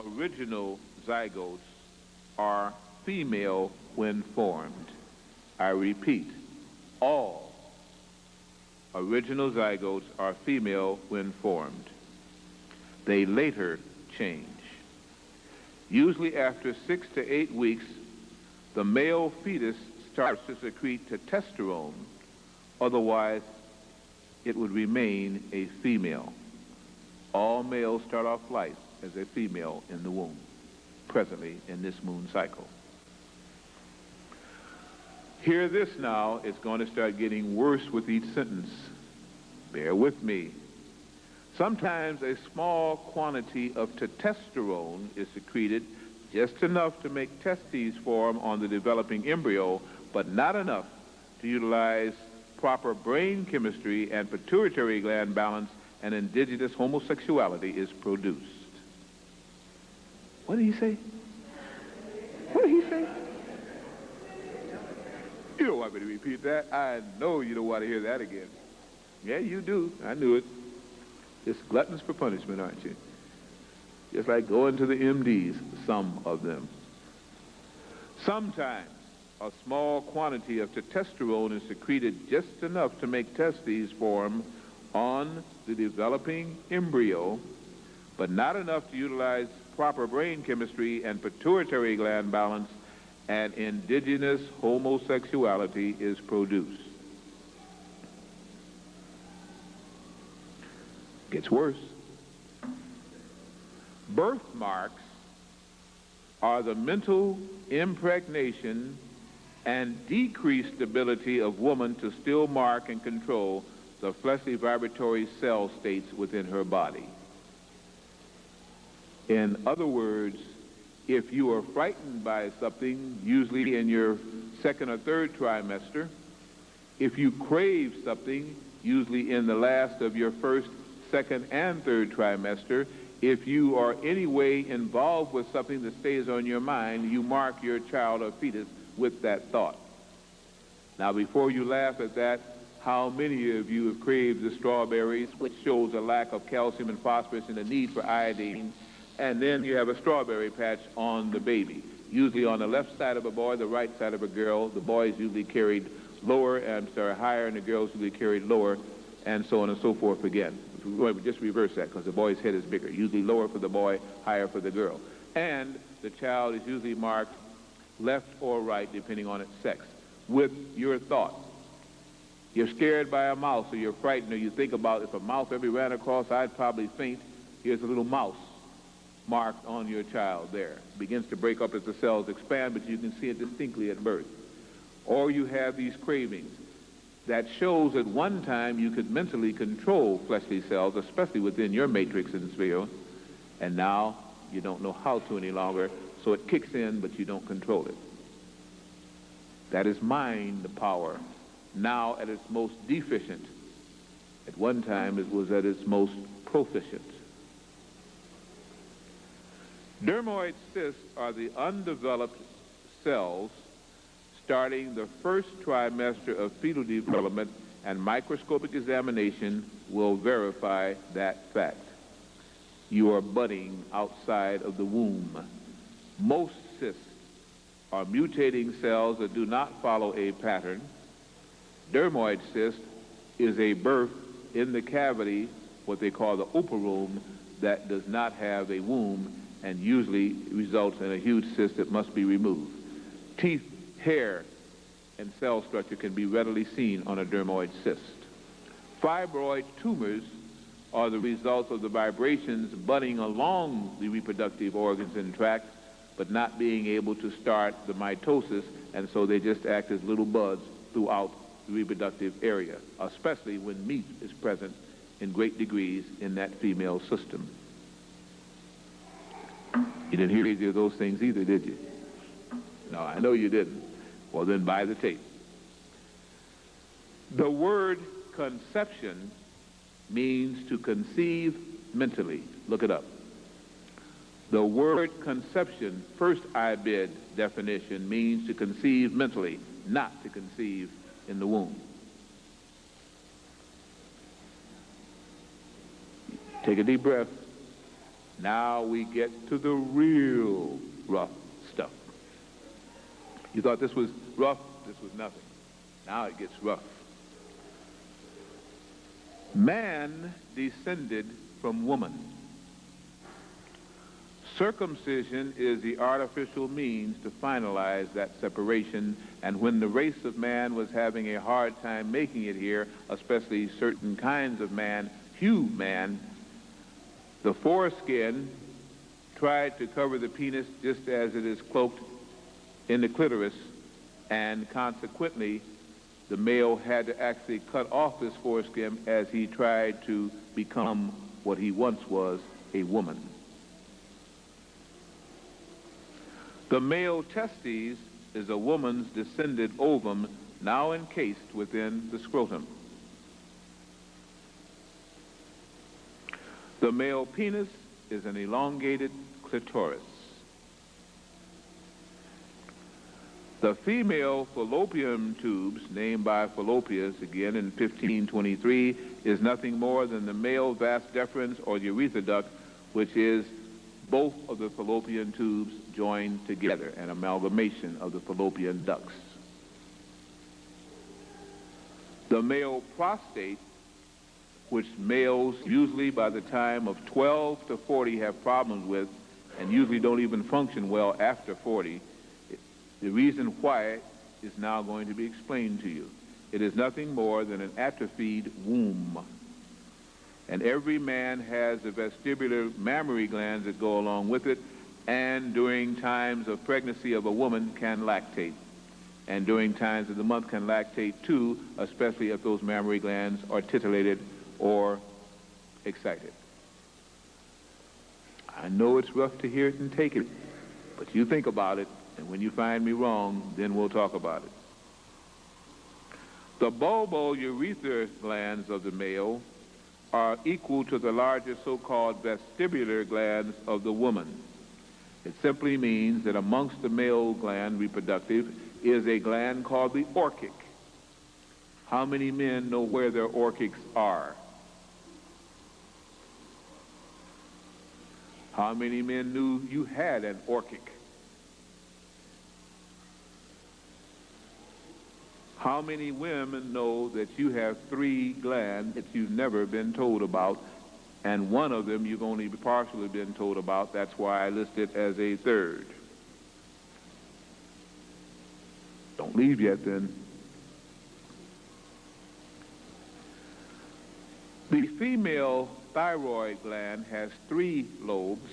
original zygotes are female when formed. I repeat, all original zygotes are female when formed. They later change. Usually after 6 to 8 weeks, the male fetus starts to secrete testosterone, otherwise it would remain a female. All males start off life as a female in the womb, presently in this moon cycle. Hear this now, it's going to start getting worse with each sentence. Bear with me. Sometimes a small quantity of testosterone is secreted, just enough to make testes form on the developing embryo, but not enough to utilize proper brain chemistry and pituitary gland balance, and indigenous homosexuality is produced. What did he say? What did he say? You don't want me to repeat that? I know you don't want to hear that again. Yeah, you do. I knew it. Just gluttons for punishment, aren't you? Just like going to the MDs, some of them. Sometimes a small quantity of testosterone is secreted just enough to make testes form on the developing embryo, but not enough to utilize proper brain chemistry and pituitary gland balance, and indigenous homosexuality is produced. Gets worse. Birthmarks are the mental impregnation and decreased ability of woman to still mark and control the fleshly vibratory cell states within her body. In other words, if you are frightened by something, usually in your second or third trimester, if you crave something, usually in the last of your first, second, and third trimester, if you are any way involved with something that stays on your mind, you mark your child or fetus with that thought. Now, before you laugh at that, how many of you have craved the strawberries, which shows a lack of calcium and phosphorus and a need for iodine, and then you have a strawberry patch on the baby, usually on the left side of a boy, the right side of a girl. The boy is usually carried higher, and the girl is usually carried lower, and so on and so forth again. Just reverse that, because the boy's head is bigger, usually lower for the boy, higher for the girl. And the child is usually marked left or right, depending on its sex, with your thought. You're scared by a mouse, or you're frightened, or you think about, if a mouse ever ran across, I'd probably faint. Here's a little mouse marked on your child there. It begins to break up as the cells expand, but you can see it distinctly at birth. Or you have these cravings. That shows at one time you could mentally control fleshly cells, especially within your matrix and sphere, and now you don't know how to any longer, so it kicks in, but you don't control it. That is mind power, now at its most deficient. At one time it was at its most proficient. Dermoid cysts are the undeveloped cells starting the first trimester of fetal development, and microscopic examination will verify that fact. You are budding outside of the womb. Most cysts are mutating cells that do not follow a pattern. Dermoid cyst is a birth in the cavity, what they call the operoom, that does not have a womb, and usually results in a huge cyst that must be removed. Teeth, hair, and cell structure can be readily seen on a dermoid cyst. Fibroid tumors are the result of the vibrations budding along the reproductive organs and tract, but not being able to start the mitosis, and so they just act as little buds throughout the reproductive area, especially when meat is present in great degrees in that female system. You didn't hear either of those things either, did you? No, I know you didn't. Well, then buy the tape. The word conception means to conceive mentally. Look it up. The word conception, first IBID definition, means to conceive mentally, not to conceive in the womb. Take a deep breath. Now we get to the real rough stuff. You thought this was rough, this was nothing. Now it gets rough. Man descended from woman. Circumcision is the artificial means to finalize that separation, and when the race of man was having a hard time making it here, especially certain kinds of man, human, the foreskin tried to cover the penis just as it is cloaked in the clitoris, and consequently the male had to actually cut off his foreskin as he tried to become what he once was, a woman. The male testes is a woman's descended ovum now encased within the scrotum. The male penis is an elongated clitoris. The female fallopian tubes, named by Fallopius again in 1523, is nothing more than the male vas deferens or urethra duct, which is both of the fallopian tubes joined together, an amalgamation of the fallopian ducts. The male prostate, which males usually by the time of 12 to 40 have problems with, and usually don't even function well after 40, the reason why is now going to be explained to you. It is nothing more than an atrophied womb. And every man has the vestibular mammary glands that go along with it, and during times of pregnancy of a woman can lactate. And during times of the month can lactate too, especially if those mammary glands are titillated or excited. I know it's rough to hear it and take it, but you think about it, and when you find me wrong, then we'll talk about it. The bulbourethral glands of the male are equal to the larger so-called vestibular glands of the woman. It simply means that amongst the male gland reproductive is a gland called the orchic. How many men know where their orchics are? How many men knew you had an orchic? How many women know that you have 3 glands that you've never been told about, and one of them you've only partially been told about? That's why I list it as a third. Don't leave yet then. The female thyroid gland has 3 lobes.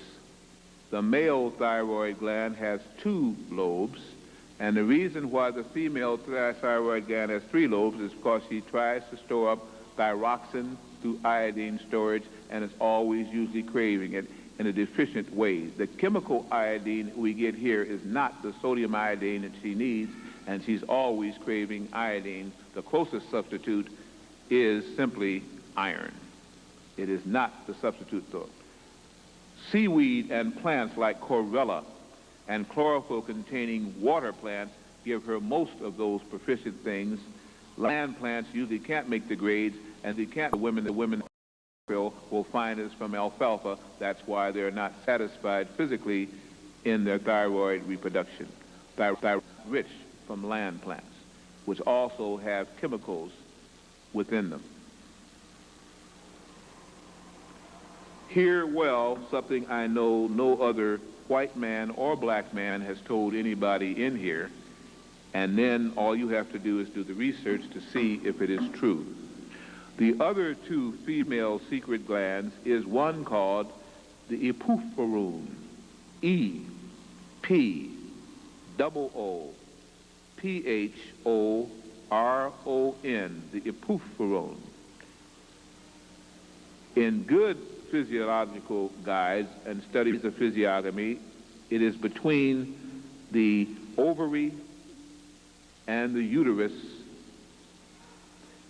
The male thyroid gland has 2 lobes. And the reason why the female thyroid gland has 3 lobes is because she tries to store up thyroxine through iodine storage, and is always usually craving it in a deficient way. The chemical iodine we get here is not the sodium iodine that she needs, and she's always craving iodine. The closest substitute is simply iron. It is not the substitute though. Seaweed and plants like chlorella and chlorophyll-containing water plants give her most of those proficient things. Land plants usually can't make the grades, and they can't. The women will find this from alfalfa. That's why they're not satisfied physically in their thyroid reproduction. Thyroid rich from land plants, which also have chemicals within them. Hear well something I know no other white man or black man has told anybody in here, and then all you have to do is do the research to see if it is true. The other 2 female secret glands is one called the epiphoron, E-P-O-O-P-H-O-R-O-N, the epiphoron. In good physiological guides and studies of physiognomy, it is between the ovary and the uterus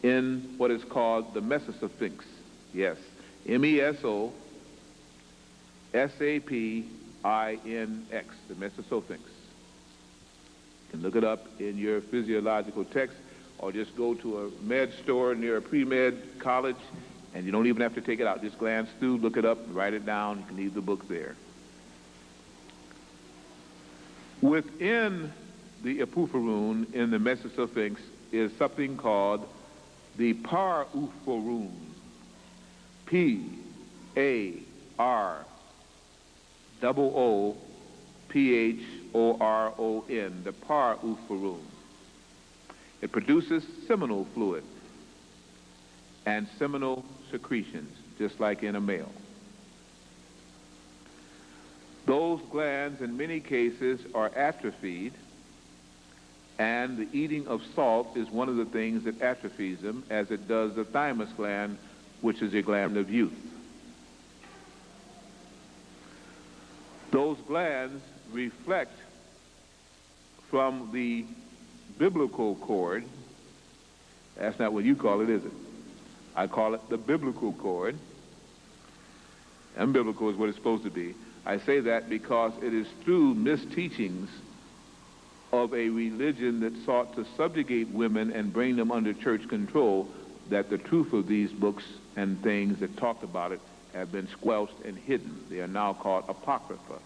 in what is called the mesosphinx. Yes, M-E-S-O-S-A-P-I-N-X, the mesosphinx. You can look it up in your physiological text, or just go to a med store near a pre-med college And you don't even have to take it out. Just glance through, look it up, write it down. You can leave the book there. Within the Epupharoon in the Mesosphinx is something called the Par-Upharoon. P-A-R-O-O-P-H-O-R-O-N, the Par-Upharoon. It produces seminal fluid and seminal secretions, just like in a male. Those glands, in many cases, are atrophied, and the eating of salt is one of the things that atrophies them, as it does the thymus gland, which is a gland of youth. Those glands reflect from the biblical cord. That's not what you call it, is it? I call it the biblical cord. And biblical is what it's supposed to be. I say that because it is through misteachings of a religion that sought to subjugate women and bring them under church control that the truth of these books and things that talked about it have been squelched and hidden. They are now called apocrypha.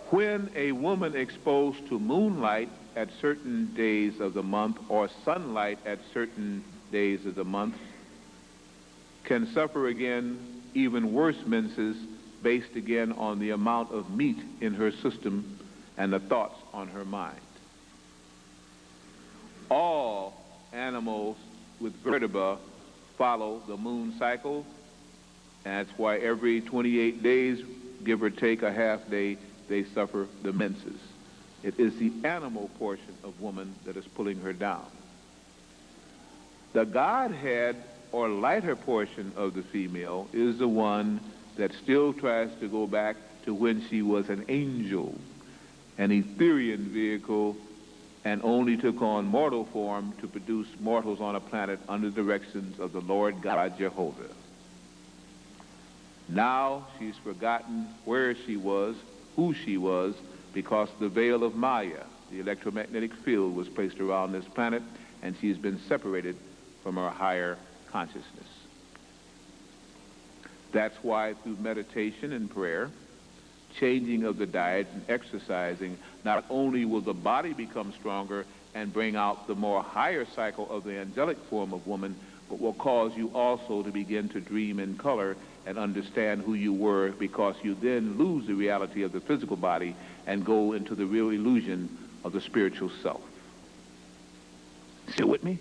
When a woman exposed to moonlight at certain days of the month or sunlight at certain days of the month can suffer again even worse menses based again on the amount of meat in her system and the thoughts on her mind. All animals with vertebra follow the moon cycle, and that's why every 28 days, give or take a half day, they suffer the menses. It is the animal portion of woman that is pulling her down. The Godhead or lighter portion of the female is the one that still tries to go back to when she was an angel, an Etherian vehicle, and only took on mortal form to produce mortals on a planet under the directions of the Lord God Jehovah. Now she's forgotten where she was, who she was, because the veil of Maya, the electromagnetic field, was placed around this planet, and she's been separated from her higher consciousness. That's why through meditation and prayer, changing of the diet and exercising, not only will the body become stronger and bring out the more higher cycle of the angelic form of woman, but will cause you also to begin to dream in color and understand who you were, because you then lose the reality of the physical body and go into the real illusion of the spiritual self. Still with me?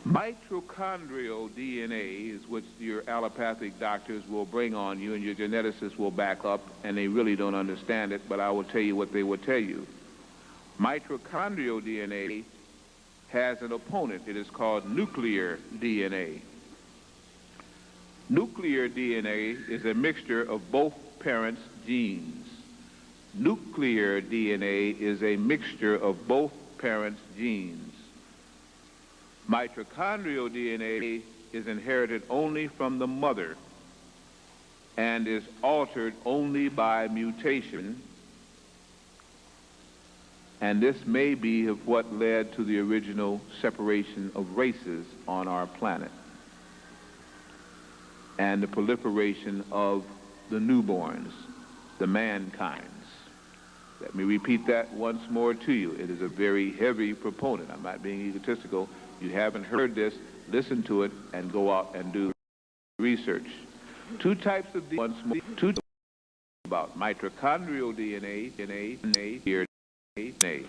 Mitochondrial DNA is what your allopathic doctors will bring on you and your geneticists will back up, and they really don't understand it, but I will tell you what they will tell you. Mitochondrial DNA has an opponent. It is called nuclear DNA. Nuclear DNA is a mixture of both parents' genes. Nuclear DNA is a mixture of both parents' genes. Mitochondrial DNA is inherited only from the mother and is altered only by mutation, and this may be of what led to the original separation of races on our planet and the proliferation of the newborns, the mankinds. Let me repeat that once more to you. It is a very heavy proponent. I'm not being egotistical. You haven't heard this, listen to it, and go out and do research. Two types of DNA, about mitochondrial DNA, DNA.